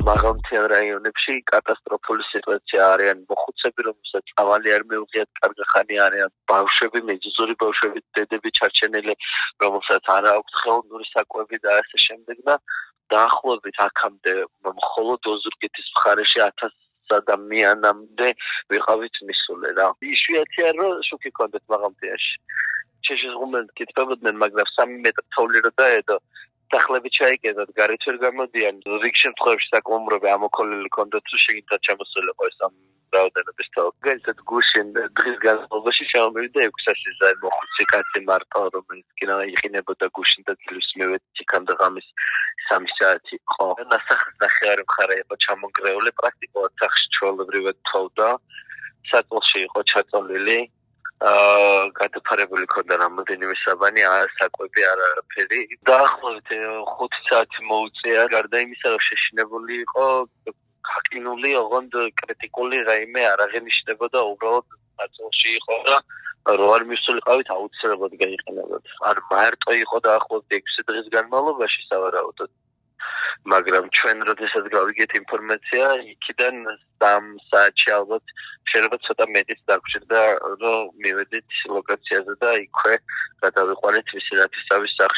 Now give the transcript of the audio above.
მაღალმთიან რაიონებში კატასტროფული სიტუაცია არიან მოხუცები, რომელსაც წავალი არ მიუღიათ, კარგი ხანი არიან ბავშვები, მეძუძური ბავშვები, დედები ჩარჩენილი, რომელსაც არ აქვთ ხელოვნური საკვები და ასე შემდეგ და დაახლოებით აქამდე მხოლოდ ოზურგეთის მხარეში 1000 ადამიანამდე ვიყავით მისული რა. იშვიათია რომ შუქი ჰქონდეთ მაღალმთიანში. შეშეზღუმლად კითხებოდნენ, მაგრამ 3 მეტრი თოვლი რო დაედო სახლები ჩაიკეტათ, გარეთ ვერ გამოდიან. რიგ შემთხვევაში საკმაურები ამოქოლილი ჰქონდათ, რომ შეგინდათ ჩამოსულიყო ეს ამ რაოდენობის თოვლი. გეცეთ გუშინ დღის განმავლობაში ჩამოვიდა 600-ზე მოხუცი კაცი მარტო, რომელიც კი იყინებოდა გუშინ და დილის მივედი იქამდე ღამის 3 საათი იყო. ნასახის ნახევარი მხარე იყო ჩამონგრეული, პრაქტიკულად სახლში ჩვეულებრივად თოვდა. საწოლში იყო ჩაწოლილი. გადაფარებული ქონდა რამოდენიმე საბანი, საკვები არაფერი. დაახლოებით 5 საათი მოუწია, გარდა იმისა, რომ შეშინებული იყო, გაყინული, ოღონდ კრიტიკული რაიმე არ აღინიშნებოდა, უბრალოდ საწოლში იყო და რო არ მივსულიყავით, აუცილებლად გაიყენებოდა. არ მარტო იყო დაახლოებით 6 დღის განმავლობაში სავარაუდოდ. მაგრამ ჩვენ როდესაც გავიგეთ ინფორმაცია, იქიდან 3 საათში ალბათ შეიძლება ცოტა მეტიც დაგვჭირდა, რომ მივედით ლოკაციაზე და იქვე გადავიყვანეთ ვისერათისავის სახლში.